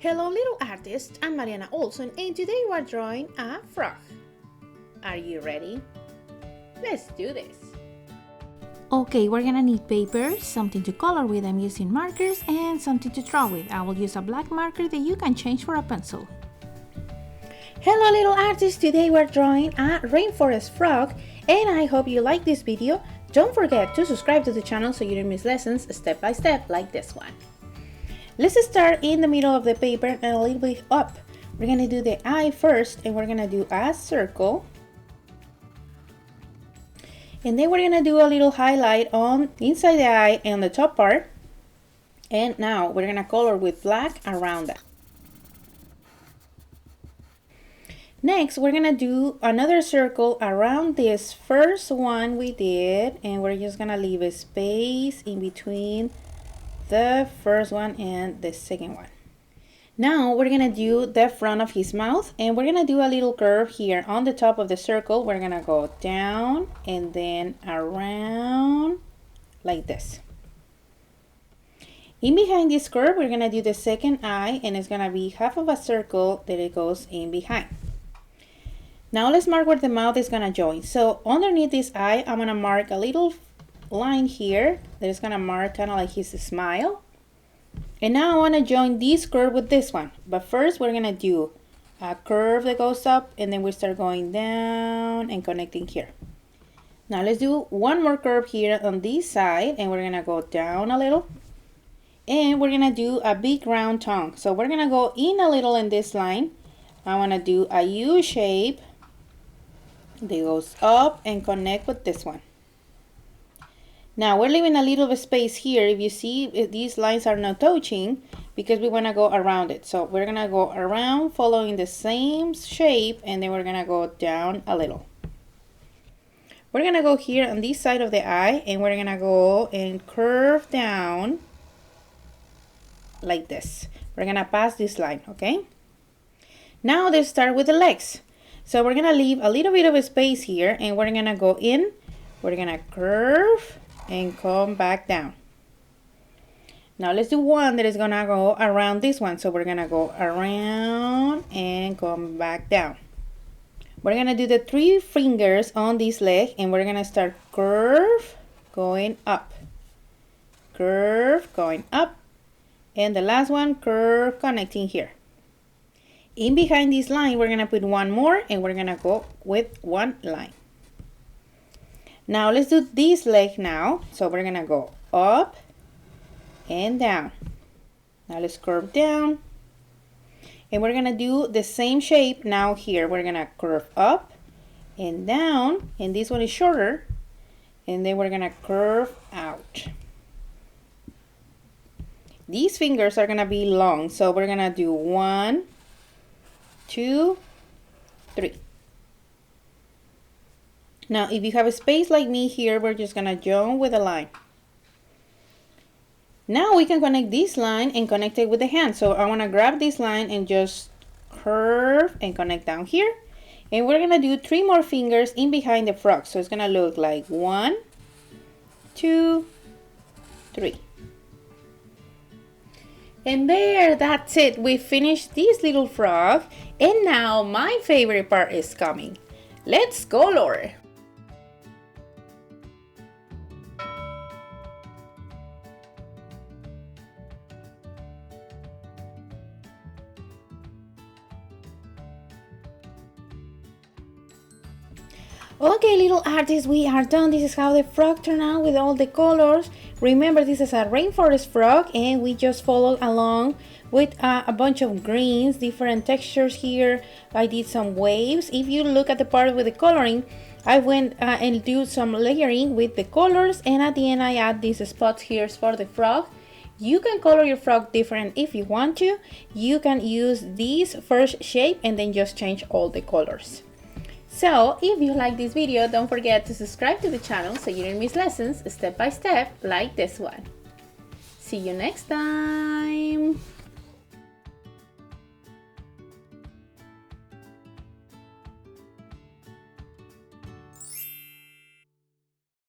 Hello little artists, I'm Mariana Olson and today we're drawing a frog. Are you ready? Let's do this! Okay, we're gonna need paper, something to color with. I'm using markers, and something to draw with. I will use a black marker that you can change for a pencil. Hello little artists, today we're drawing a rainforest frog and I hope you like this video. Don't forget to subscribe to the channel so you don't miss lessons step by step like this one. Let's start in the middle of the paper and a little bit up. We're gonna do the eye first and we're gonna do a circle. And then we're gonna do a little highlight on inside the eye and the top part. And now we're gonna color with black around that. Next, we're gonna do another circle around this first one we did, and we're just gonna leave a space in between the first one and the second one. Now we're gonna do the front of his mouth and we're gonna do a little curve here on the top of the circle. We're gonna go down and then around like this. In behind this curve, we're gonna do the second eye and it's gonna be half of a circle that it goes in behind. Now let's mark where the mouth is gonna join. So underneath this eye, I'm gonna mark a little line here that is gonna mark kind of like his smile. And now I want to join this curve with this one, but first we're gonna do a curve that goes up and then we start going down and connecting here. Now let's do one more curve here on this side and we're gonna go down a little and we're gonna do a big round tongue. So we're gonna go in a little in this line. I want to do a U shape that goes up and connect with this one. Now we're leaving a little bit of space here. If you see, these lines are not touching because we want to go around it. So we're going to go around following the same shape and then we're going to go down a little. We're going to go here on this side of the eye and we're going to go and curve down like this. We're going to pass this line, okay? Now let's start with the legs. So we're going to leave a little bit of a space here and we're going to go in. We're going to curve and come back down. Now let's do one that is gonna go around this one. So we're gonna go around and come back down. We're gonna do the 3 fingers on this leg and we're gonna start curve going up, curve going up, and the last one curve connecting here. In behind this line we're gonna put one more and we're gonna go with one line. Now let's do this leg now. So we're gonna go up and down. Now let's curve down. And we're gonna do the same shape now here. We're gonna curve up and down. And this one is shorter. And then we're gonna curve out. These fingers are gonna be long. So we're gonna do 1, 2, 3. Now, if you have a space like me here, we're just gonna join with a line. Now we can connect this line and connect it with the hand. So I wanna grab this line and just curve and connect down here. And we're gonna do 3 more fingers in behind the frog. So it's gonna look like 1, 2, 3. And there, that's it. We finished this little frog. And now my favorite part is coming. Let's color. Okay, little artists, we are done. This is how the frog turned out with all the colors. Remember, this is a rainforest frog and we just followed along with a bunch of greens, different textures here. I did some waves. If you look at the part with the coloring, I went and do some layering with the colors, and at the end I add these spots here for the frog. You can color your frog different if you want to. You can use this first shape and then just change all the colors. So, if you like this video, don't forget to subscribe to the channel so you don't miss lessons step by step like this one. See you next time!